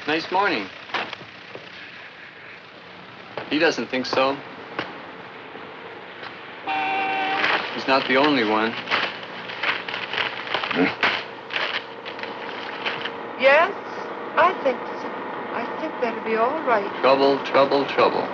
Nice morning. He doesn't think so. He's not the only one. Yes, I think so. I think that'll be all right. Trouble, trouble, trouble.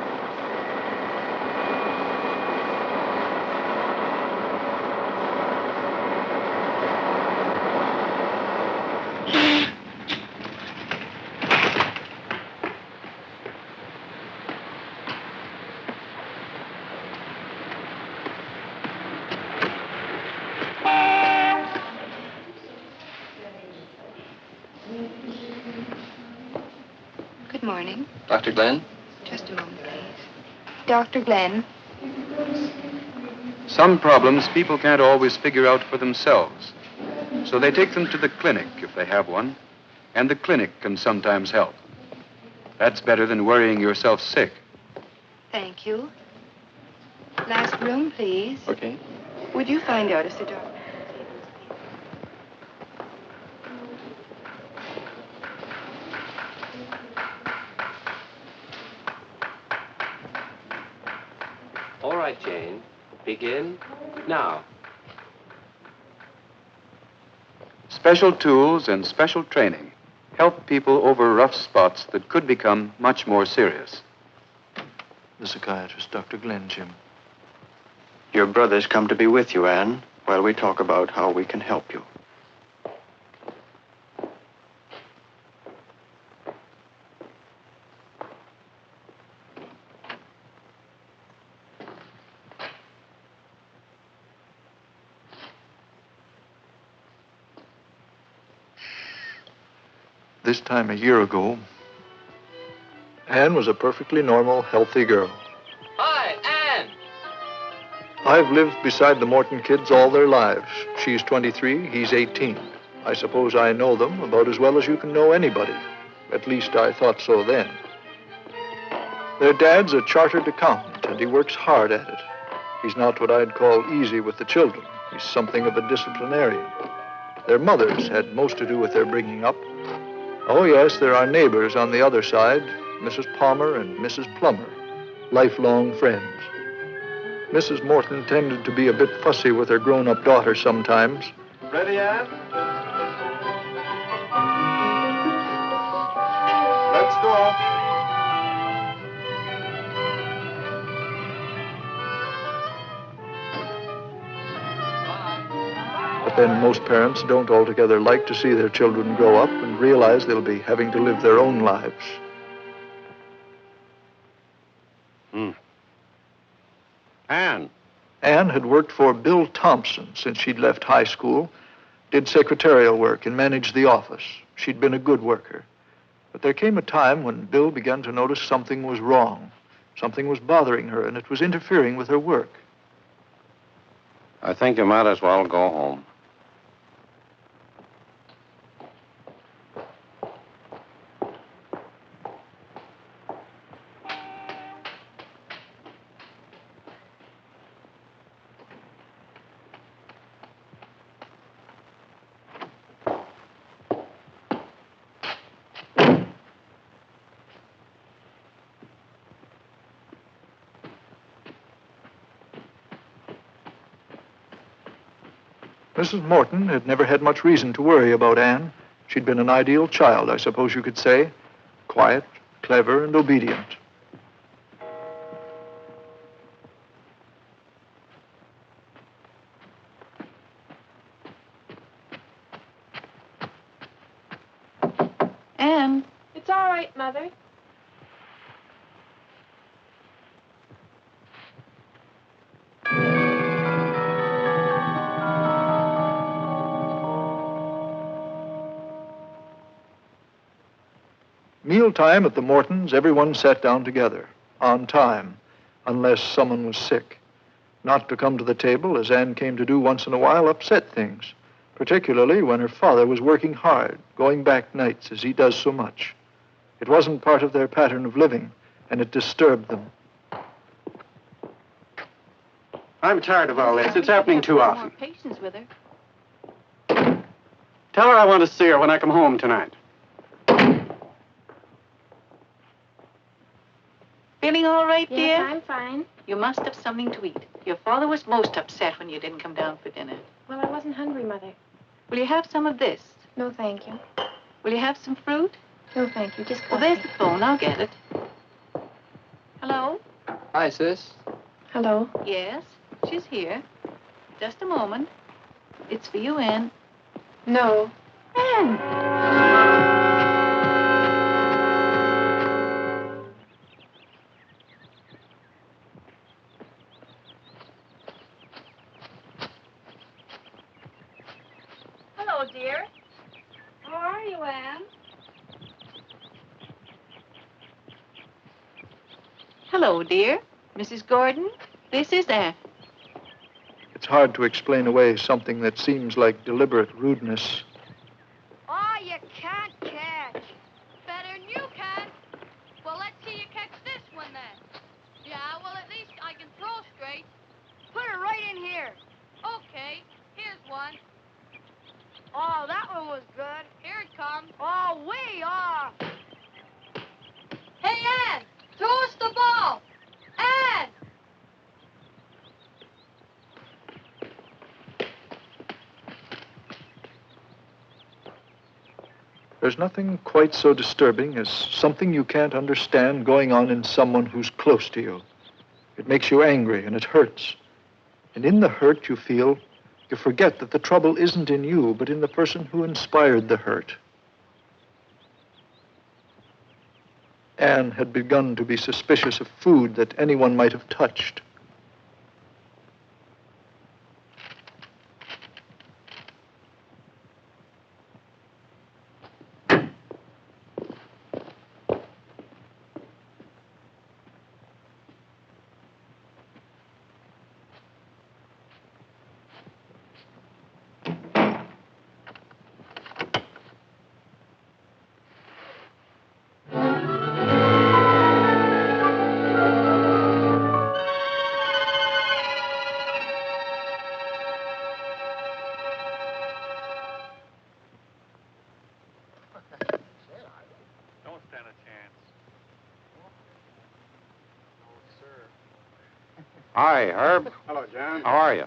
Good morning. Dr. Glenn? Just a moment, please. Dr. Glenn. Some problems people can't always figure out for themselves. So they take them to the clinic if they have one, and the clinic can sometimes help. That's better than worrying yourself sick. Thank you. Last room, please. Okay. Would you find out if the doctor... All right, Jane. Begin now. Special tools and special training help people over rough spots that could become much more serious. The psychiatrist, Dr. Glenn, Jim. Your brother's come to be with you, Anne, while we talk about how we can help you. This time a year ago, Anne was a perfectly normal, healthy girl. Hi, Anne! I've lived beside the Morton kids all their lives. She's 23, he's 18. I suppose I know them about as well as you can know anybody. At least I thought so then. Their dad's a chartered accountant, and he works hard at it. He's not what I'd call easy with the children. He's something of a disciplinarian. Their mothers had most to do with their bringing up. Oh, yes, there are neighbors on the other side, Mrs. Palmer and Mrs. Plummer, lifelong friends. Mrs. Morton tended to be a bit fussy with her grown-up daughter sometimes. Ready, Anne? Let's go. But then most parents don't altogether like to see their children grow up and realize they'll be having to live their own lives. Anne. Anne had worked for Bill Thompson since she'd left high school, did secretarial work and managed the office. She'd been a good worker. But there came a time when Bill began to notice something was wrong. Something was bothering her, and it was interfering with her work. I think you might as well go home. Mrs. Morton had never had much reason to worry about Anne. She'd been an ideal child, I suppose you could say. Quiet, clever, and obedient. Anne. It's all right, Mother. Mealtime at the Mortons, everyone sat down together, on time, unless someone was sick. Not to come to the table, as Anne came to do once in a while, upset things, particularly when her father was working hard, going back nights as he does so much. It wasn't part of their pattern of living, and it disturbed them. I'm tired of all this. It's happening too often. More patience with her. Tell her I want to see her when I come home tonight. Feeling all right, dear? Yes, I'm fine. You must have something to eat. Your father was most upset when you didn't come down for dinner. Well, I wasn't hungry, Mother. Will you have some of this? No, thank you. Will you have some fruit? No, thank you. Just Well, coffee. there's the phone. I'll get it. Hello? Hi, sis. Hello. Yes, she's here. Just a moment. It's for you, Anne. No. Anne! Hello, dear. How are you, Anne? Hello, dear. Mrs. Gordon, this is Anne. It's hard to explain away something that seems like deliberate rudeness. Oh, you can't catch. Better than you can. Well, let's see you catch this one then. Yeah, well, at least I can throw straight. Put it right in here. Okay, here's one. Oh, that one was good. Here it comes. Oh, way off. Hey, Ann, throw us the ball. Ann! There's nothing quite so disturbing as something you can't understand going on in someone who's close to you. It makes you angry and it hurts. And in the hurt you feel, you forget that the trouble isn't in you, but in the person who inspired the hurt. Anne had begun to be suspicious of food that anyone might have touched. Hi, Herb. Hello, John. How are you?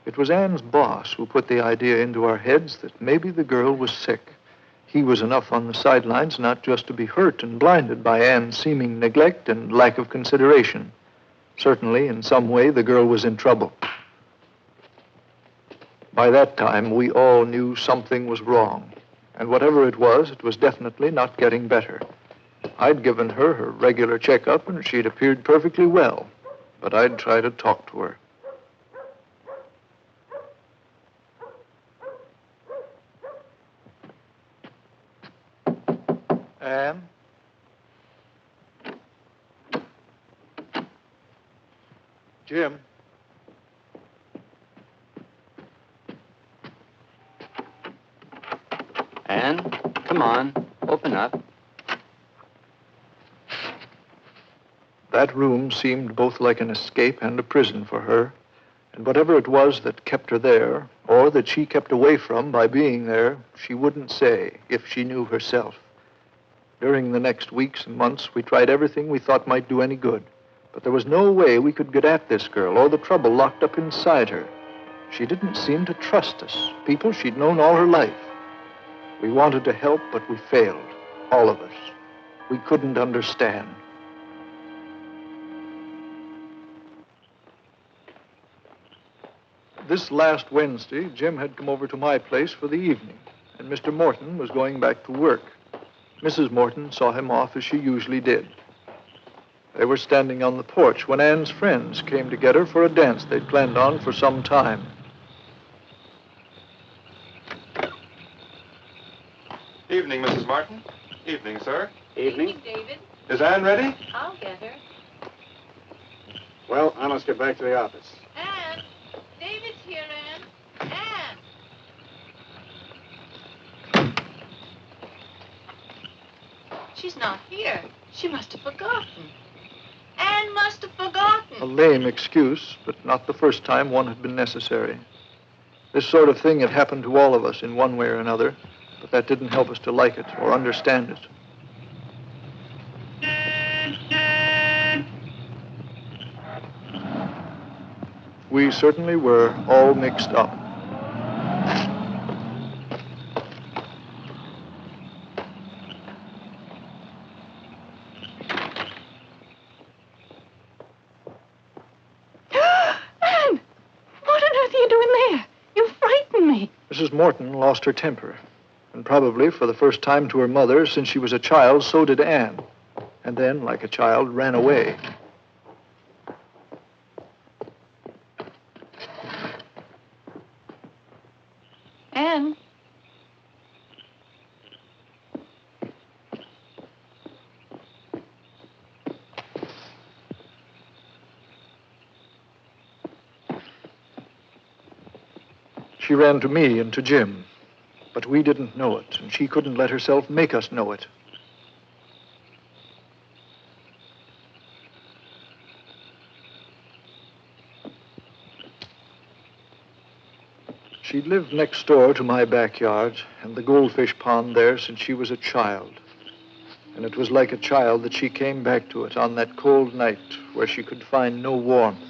It was Anne's boss who put the idea into our heads that maybe the girl was sick. He was enough on the sidelines not just to be hurt and blinded by Anne's seeming neglect and lack of consideration. Certainly, in some way, the girl was in trouble. By that time, we all knew something was wrong. And whatever it was definitely not getting better. I'd given her her regular checkup, and she'd appeared perfectly well. But I'd try to talk to her. Anne? Jim? Anne, come on. Open up. That room seemed both like an escape and a prison for her. And whatever it was that kept her there, or that she kept away from by being there, she wouldn't say if she knew herself. During the next weeks and months, we tried everything we thought might do any good. But there was no way we could get at this girl or the trouble locked up inside her. She didn't seem to trust us, people she'd known all her life. We wanted to help, but we failed, all of us. We couldn't understand. This last Wednesday, Jim had come over to my place for the evening, and Mr. Morton was going back to work. Mrs. Morton saw him off as she usually did. They were standing on the porch when Anne's friends came to get her for a dance they'd planned on for some time. Evening, Mrs. Martin. Evening, sir. Evening, David. Is Anne ready? I'll get her. Well, I must get back to the office. Anne! David's here, Anne. Anne! She's not here. She must have forgotten. Anne must have forgotten. A lame excuse, but not the first time one had been necessary. This sort of thing had happened to all of us in one way or another, but that didn't help us to like it or understand it. We certainly were all mixed up. Anne! What on earth are you doing there? You frightened me. Mrs. Morton lost her temper. And probably for the first time to her mother since she was a child, so did Anne. And then, like a child, ran away. Anne? She ran to me and to Jim. But we didn't know it, and she couldn't let herself make us know it. She'd lived next door to my backyard and the goldfish pond there since she was a child. And it was like a child that she came back to it on that cold night where she could find no warmth.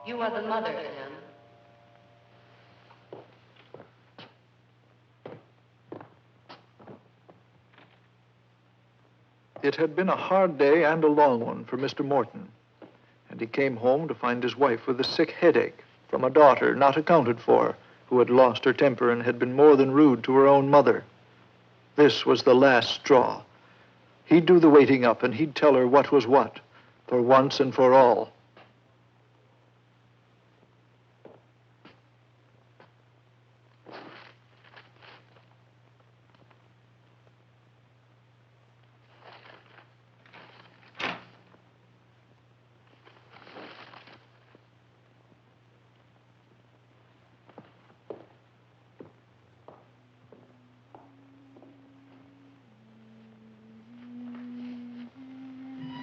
You are the mother, Anne. It had been a hard day and a long one for Mr. Morton. And he came home to find his wife with a sick headache from a daughter not accounted for, who had lost her temper and had been more than rude to her own mother. This was the last straw. He'd do the waiting up, and he'd tell her what was what, for once and for all.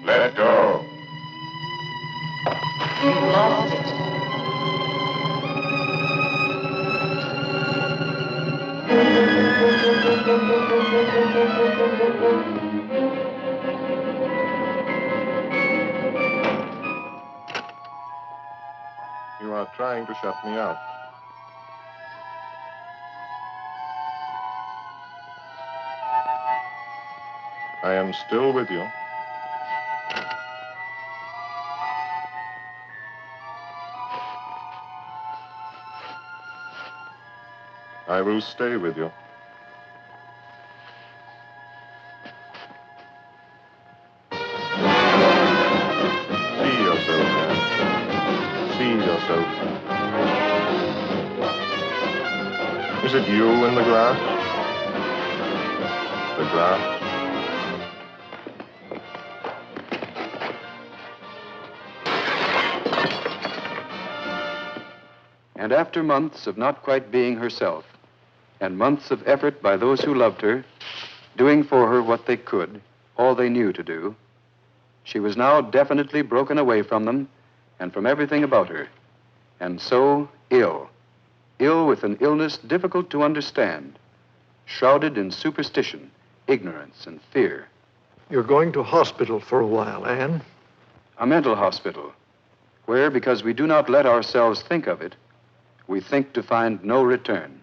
Let go. You've lost it. You are trying to shut me out. I am still with you. I will stay with you. See yourself, Anne. See yourself. Is it you in the glass? The glass? And after months of not quite being herself, and months of effort by those who loved her, doing for her what they could, all they knew to do, she was now definitely broken away from them and from everything about her, and so ill with an illness difficult to understand, shrouded in superstition, ignorance, and fear. You're going to hospital for a while, Anne. A mental hospital, where, because we do not let ourselves think of it, we think to find no return.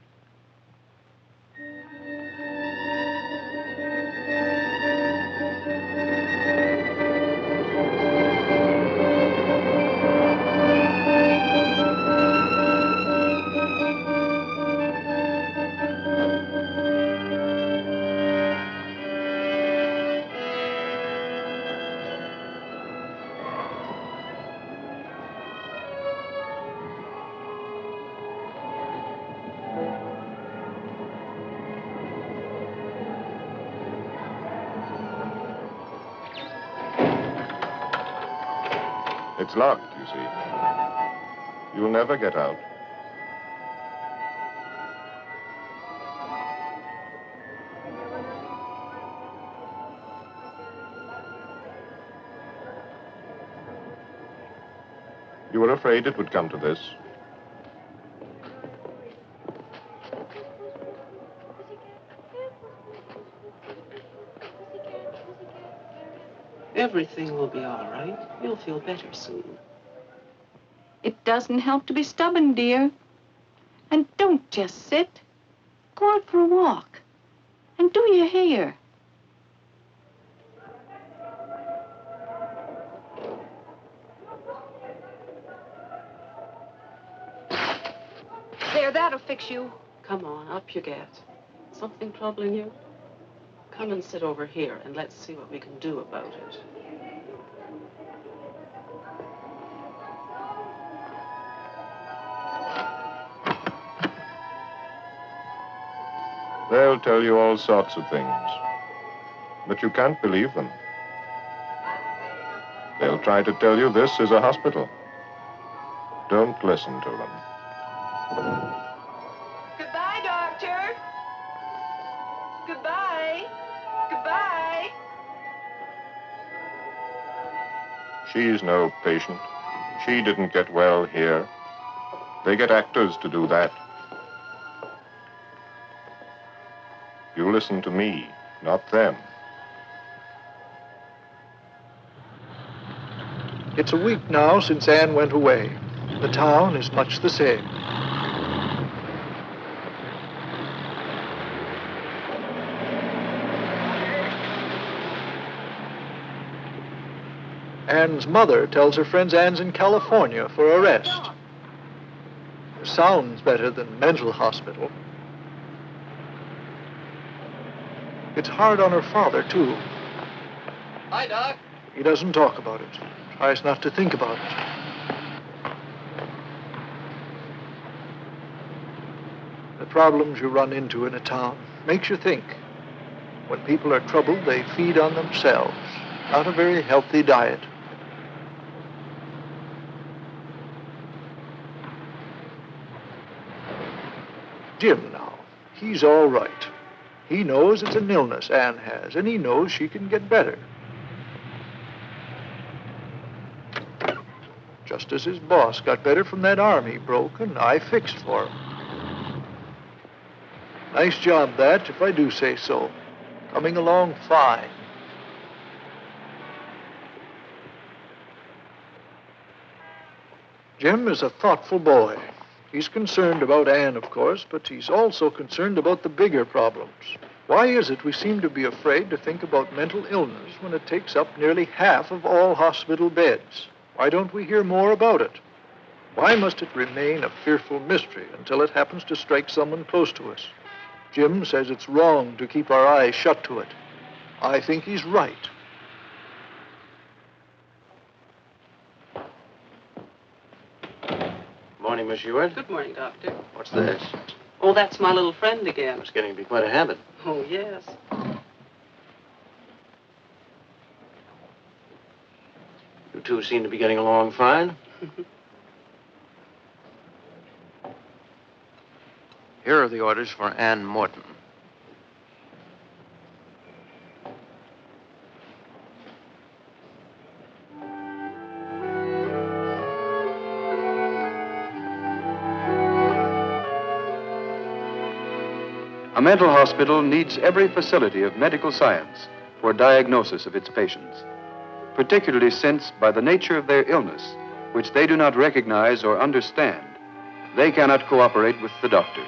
It's locked, you see. You'll never get out. You were afraid it would come to this. Everything will be all right. You'll feel better soon. It doesn't help to be stubborn, dear. And don't just sit. Go out for a walk. And do your hair. There, that'll fix you. Come on, up you get. Something troubling you? Come and sit over here, and let's see what we can do about it. They'll tell you all sorts of things, but you can't believe them. They'll try to tell you this is a hospital. Don't listen to them. Goodbye, doctor. Goodbye. Goodbye. She's no patient. She didn't get well here. They get actors to do that. You listen to me, not them. It's a week now since Anne went away. The town is much the same. Anne's mother tells her friends Anne's in California for a rest. Sounds better than mental hospital. It's hard on her father, too. Hi, Doc. He doesn't talk about it. Tries not to think about it. The problems you run into in a town makes you think. When people are troubled, they feed on themselves. Not a very healthy diet. Jim, now, he's all right. He knows it's an illness Anne has, and he knows she can get better. Just as his boss got better from that arm he broke, and I fixed for him. Nice job, that, if I do say so. Coming along fine. Jim is a thoughtful boy. He's concerned about Anne, of course, but he's also concerned about the bigger problems. Why is it we seem to be afraid to think about mental illness when it takes up nearly half of all hospital beds? Why don't we hear more about it? Why must it remain a fearful mystery until it happens to strike someone close to us? Jim says it's wrong to keep our eyes shut to it. I think he's right. Morning, Miss Ewart. Good morning, Doctor. What's this? Oh, that's my little friend again. It's getting to be quite a habit. Oh, yes. You two seem to be getting along fine. Here are the orders for Ann Morton. A mental hospital needs every facility of medical science for diagnosis of its patients, particularly since, by the nature of their illness, which they do not recognize or understand, they cannot cooperate with the doctor.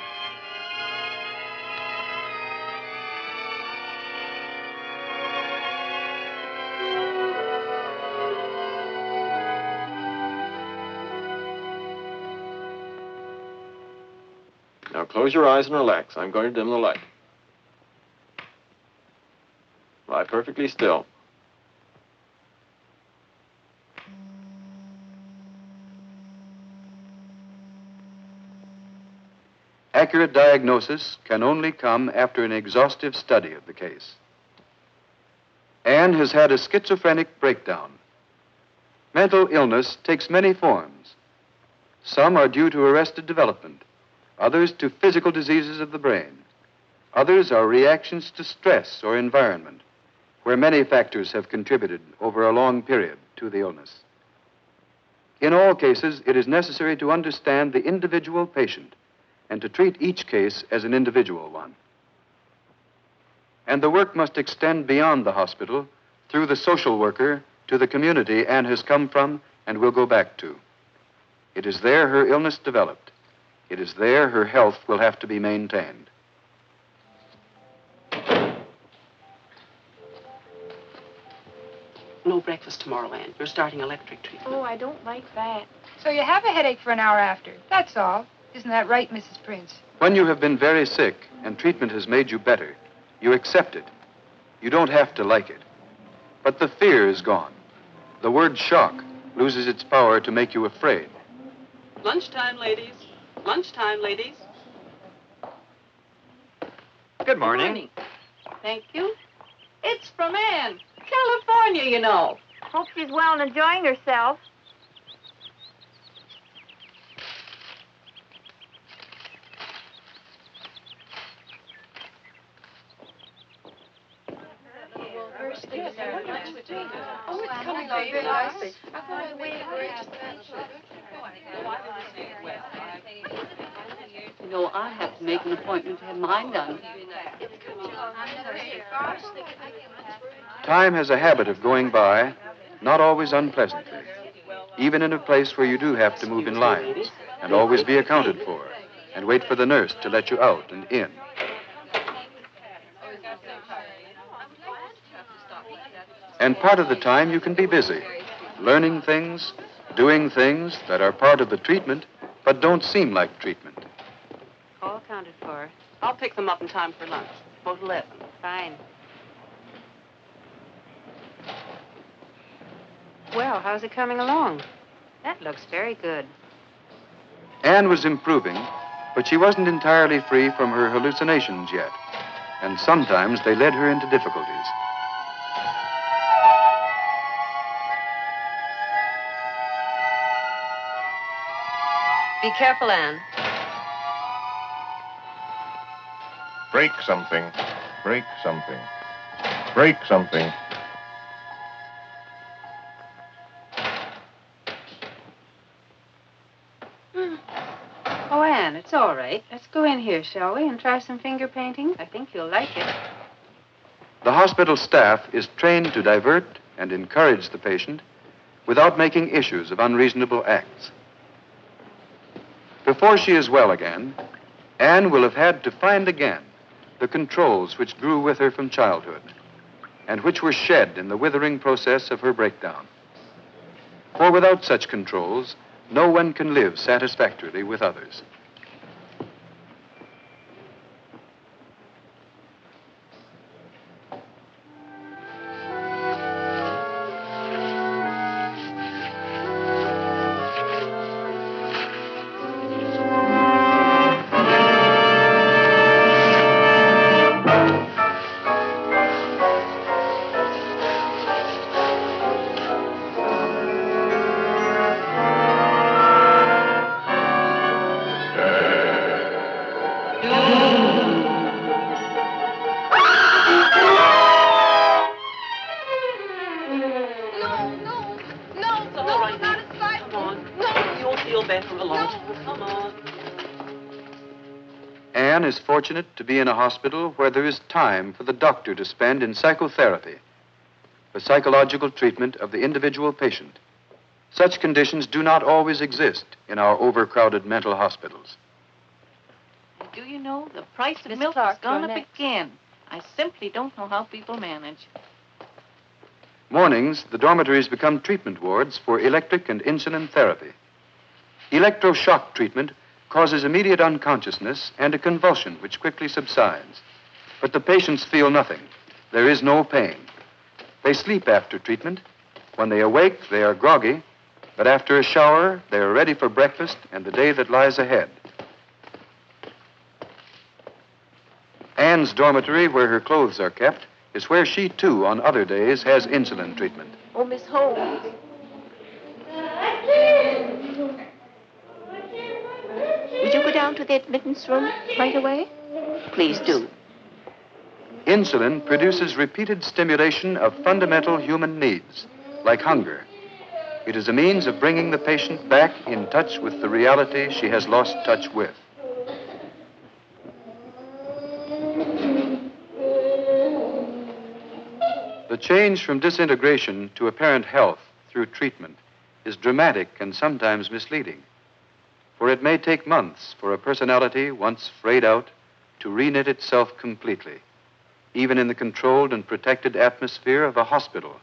Now close your eyes and relax. I'm going to dim the light. Lie perfectly still. Accurate diagnosis can only come after an exhaustive study of the case. Anne has had a schizophrenic breakdown. Mental illness takes many forms. Some are due to arrested development, others to physical diseases of the brain. Others are reactions to stress or environment, where many factors have contributed over a long period to the illness. In all cases, it is necessary to understand the individual patient and to treat each case as an individual one. And the work must extend beyond the hospital, through the social worker, to the community Anne has come from and will go back to. It is there her illness developed. It is there her health will have to be maintained. No breakfast tomorrow, Anne. You're starting electric treatment. Oh, I don't like that. So you have a headache for an hour after. That's all. Isn't that right, Mrs. Prince? When you have been very sick and treatment has made you better, you accept it. You don't have to like it. But the fear is gone. The word shock loses its power to make you afraid. Lunchtime, ladies. Lunchtime, ladies. Good morning. Thank you. It's from Anne. California, you know. Hope she's well and enjoying herself. Oh, it's coming on very nicely. I thought I'd wait for it. You know, I have to make an appointment to have mine done. Time has a habit of going by, not always unpleasantly, even in a place where you do have to move in lines and always be accounted for and wait for the nurse to let you out and in. And part of the time you can be busy, learning things, doing things that are part of the treatment, but don't seem like treatment. All accounted for. I'll pick them up in time for lunch. About 11. Fine. Well, how's it coming along? That looks very good. Anne was improving, but she wasn't entirely free from her hallucinations yet, and sometimes they led her into difficulties. Be careful, Anne. Break something. Break something. Break something. Oh, Anne, it's all right. Let's go in here, shall we, and try some finger painting? I think you'll like it. The hospital staff is trained to divert and encourage the patient without making issues of unreasonable acts. Before she is well again, Anne will have had to find again the controls which grew with her from childhood and which were shed in the withering process of her breakdown. For without such controls, no one can live satisfactorily with others. It's all right. not a sight. Come on. No. You'll feel better alone. Come on. Anne is fortunate to be in a hospital where there is time for the doctor to spend in psychotherapy, the psychological treatment of the individual patient. Such conditions do not always exist in our overcrowded mental hospitals. Do you know, the price of Miss milk Clark, has gone you're up next. again. I simply don't know how people manage. Mornings, the dormitories become treatment wards for electric and insulin therapy. Electroshock treatment causes immediate unconsciousness and a convulsion which quickly subsides. But the patients feel nothing. There is no pain. They sleep after treatment. When they awake, they are groggy, but after a shower, they are ready for breakfast and the day that lies ahead. Anne's dormitory, where her clothes are kept, is where she, too, on other days, has insulin treatment. Oh, Miss Holmes. Would you go down to the admittance room right away? Please do. Insulin produces repeated stimulation of fundamental human needs, like hunger. It is a means of bringing the patient back in touch with the reality she has lost touch with. The change from disintegration to apparent health through treatment is dramatic and sometimes misleading, for it may take months for a personality once frayed out to reknit itself completely, even in the controlled and protected atmosphere of a hospital,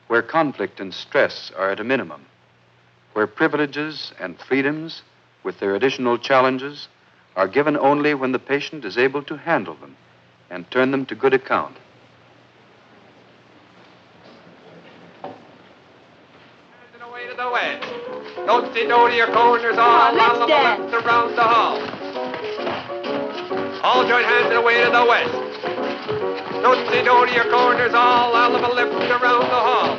where conflict and stress are at a minimum, where privileges and freedoms, with their additional challenges, are given only when the patient is able to handle them and turn them to good account. Away to the west. Don't sit over your corners all let's along the dance. left around the hall. All join hands and away to the west. Don't sit over your corners all along the left around the hall.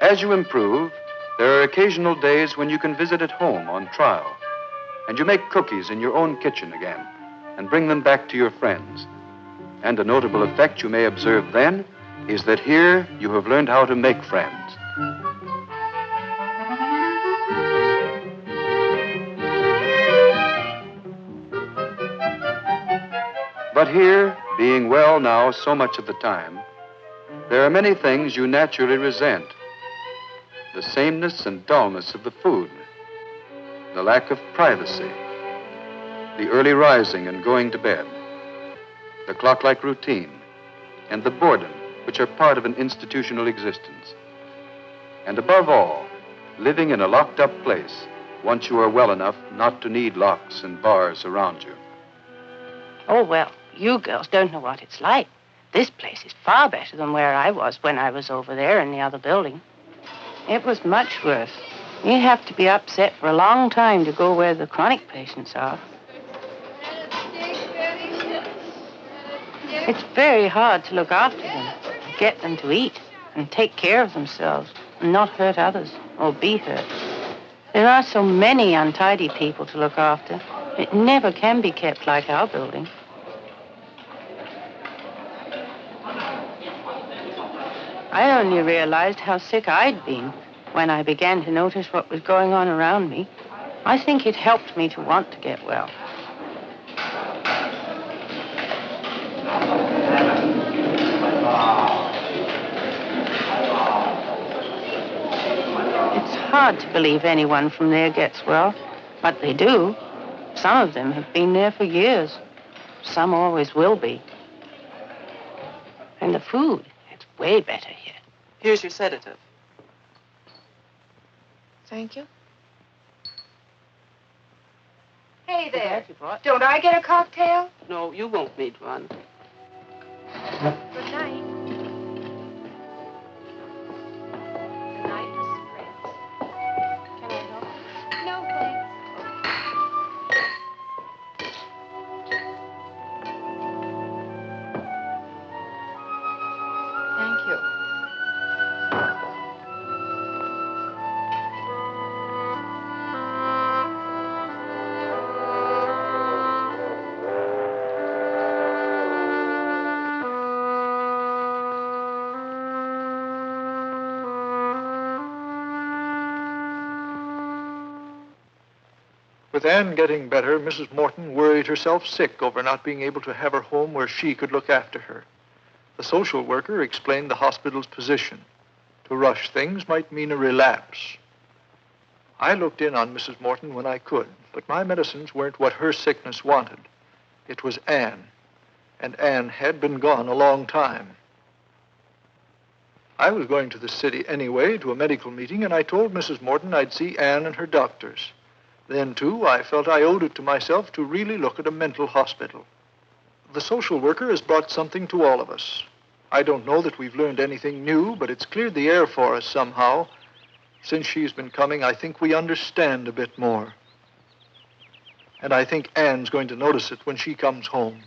As you improve, there are occasional days when you can visit at home on trial, and you make cookies in your own kitchen again and bring them back to your friends. And a notable effect you may observe then is that here you have learned how to make friends. But here, being well now so much of the time, there are many things you naturally resent. The sameness and dullness of the food, the lack of privacy, the early rising and going to bed, the clock-like routine, and the boredom which are part of an institutional existence. And above all, living in a locked-up place once you are well enough not to need locks and bars around you. Oh, well, you girls don't know what it's like. This place is far better than where I was when I was over there in the other building. It was much worse. You have to be upset for a long time to go where the chronic patients are. It's very hard to look after them, get them to eat, and take care of themselves, and not hurt others or be hurt. There are so many untidy people to look after. It never can be kept like our building. I only realized how sick I'd been when I began to notice what was going on around me. I think it helped me to want to get well. It's hard to believe anyone from there gets well, but they do. Some of them have been there for years. Some always will be. And the food, it's way better here. Here's your sedative. Thank you. Hey there. Glad you brought- Don't I get a cocktail? No, you won't need one. Good night. Good night, Mrs. Prince. Can I help? No, thanks. Thank you. With Anne getting better, Mrs. Morton worried herself sick over not being able to have her home where she could look after her. The social worker explained the hospital's position. To rush things might mean a relapse. I looked in on Mrs. Morton when I could, but my medicines weren't what her sickness wanted. It was Anne, and Anne had been gone a long time. I was going to the city anyway, to a medical meeting, and I told Mrs. Morton I'd see Anne and her doctors. Then, too, I felt I owed it to myself to really look at a mental hospital. The social worker has brought something to all of us. I don't know that we've learned anything new, but it's cleared the air for us somehow. Since she's been coming, I think we understand a bit more. And I think Anne's going to notice it when she comes home.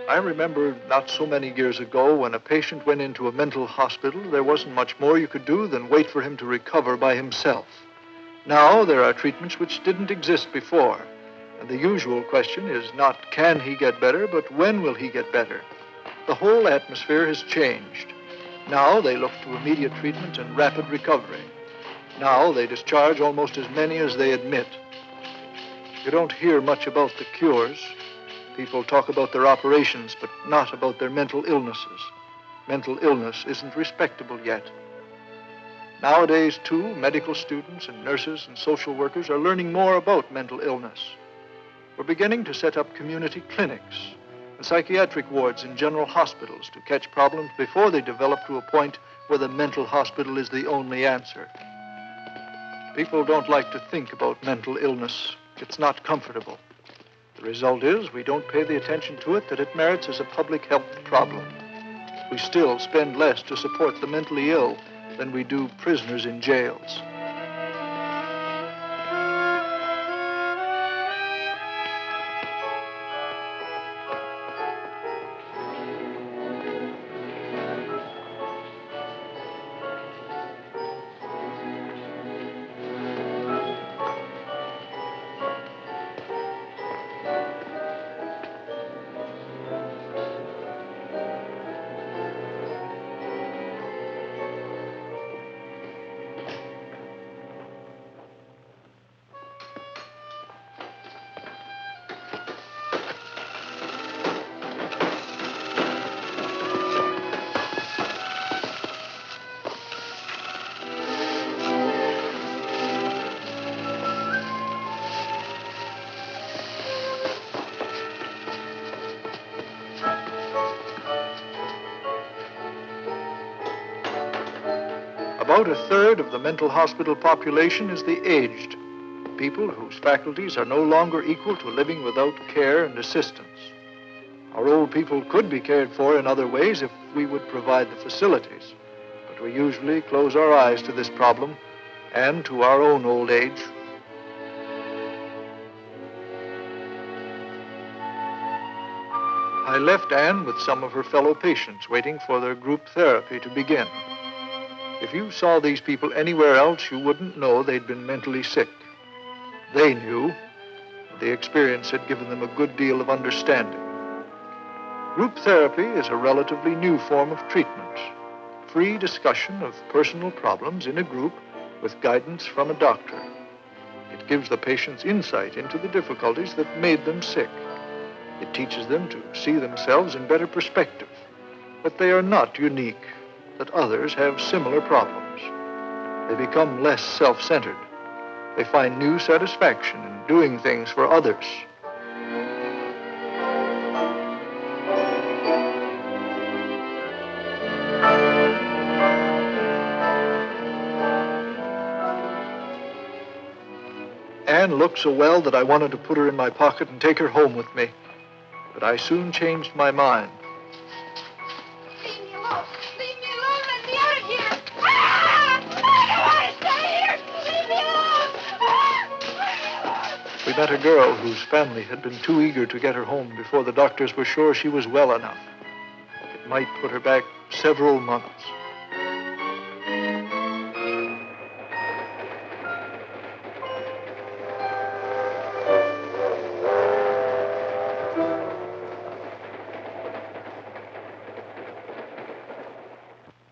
I remember not so many years ago when a patient went into a mental hospital, there wasn't much more you could do than wait for him to recover by himself. Now there are treatments which didn't exist before. And the usual question is not can he get better, but when will he get better? The whole atmosphere has changed. Now they look to immediate treatment and rapid recovery. Now they discharge almost as many as they admit. You don't hear much about the cures. People talk about their operations, but not about their mental illnesses. Mental illness isn't respectable yet. Nowadays, too, medical students and nurses and social workers are learning more about mental illness. We're beginning to set up community clinics and psychiatric wards in general hospitals to catch problems before they develop to a point where the mental hospital is the only answer. People don't like to think about mental illness. It's not comfortable. The result is we don't pay the attention to it that it merits as a public health problem. We still spend less to support the mentally ill than we do prisoners in jails. About a third of the mental hospital population is the aged, people whose faculties are no longer equal to living without care and assistance. Our old people could be cared for in other ways if we would provide the facilities, but we usually close our eyes to this problem and to our own old age. I left Anne with some of her fellow patients waiting for their group therapy to begin. If you saw these people anywhere else, you wouldn't know they'd been mentally sick. They knew. The experience had given them a good deal of understanding. Group therapy is a relatively new form of treatment. Free discussion of personal problems in a group with guidance from a doctor. It gives the patients insight into the difficulties that made them sick. It teaches them to see themselves in better perspective, that they are not unique, that others have similar problems. They become less self-centered. They find new satisfaction in doing things for others. Anne looked so well that I wanted to put her in my pocket and take her home with me. But I soon changed my mind. Leave me alone. Leave me alone. Let me out of here. Ah! I don't want to stay here. Leave me alone. We met a girl whose family had been too eager to get her home before the doctors were sure she was well enough. It might put her back several months.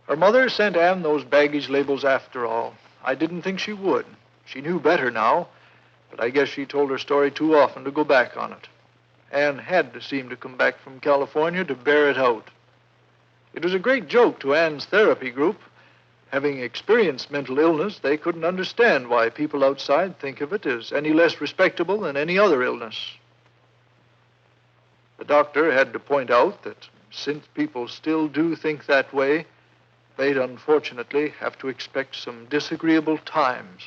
Her mother sent Anne those baggage labels after all. I didn't think she would. She knew better now, but I guess she told her story too often to go back on it. Anne had to seem to come back from California to bear it out. It was a great joke to Anne's therapy group. Having experienced mental illness, they couldn't understand why people outside think of it as any less respectable than any other illness. The doctor had to point out that since people still do think that way, they'd unfortunately have to expect some disagreeable times.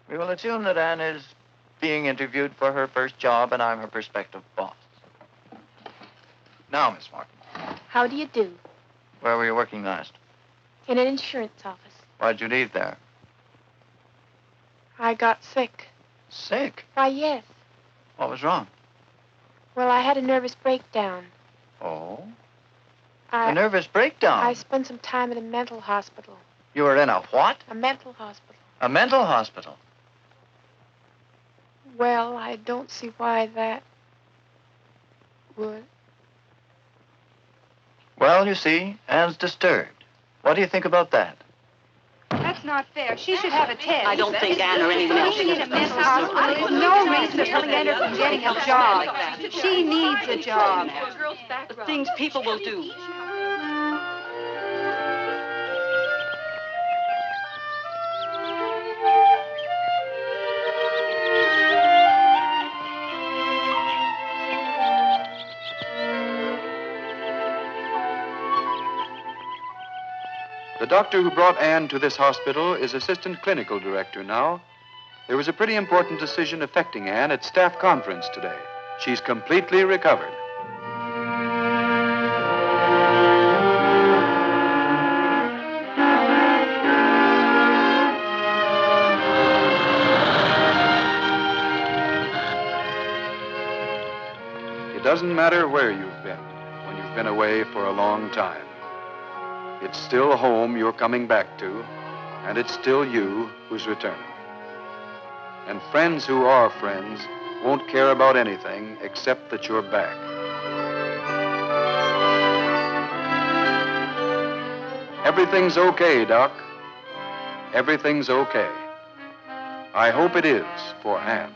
We will assume that Anne is being interviewed for her first job, and I'm her prospective boss. Now, Miss Martin, How do you do? where were you working last? In an insurance office. Why'd you leave there? I got sick. Sick? Why, yes. What was wrong? Well, I had a nervous breakdown. Oh? A nervous breakdown? I spent some time at a mental hospital. You were in a what? A mental hospital. A mental hospital? Well, I don't see why that would. Well, you see, Anne's disturbed. What do you think about that? That's not fair. She should have a test. I don't think Anne or anyone else Being in a mental hospital is no reason for telling her from getting a job. She needs a job. The things people will do. The doctor who brought Anne to this hospital is assistant clinical director now. There was a pretty important decision affecting Anne at staff conference today. She's completely recovered. It doesn't matter where you've been when you've been away for a long time. It's still home you're coming back to, and it's still you who's returning. And friends who are friends won't care about anything except that you're back. Everything's okay, Doc. Everything's okay. I hope it is for Anne.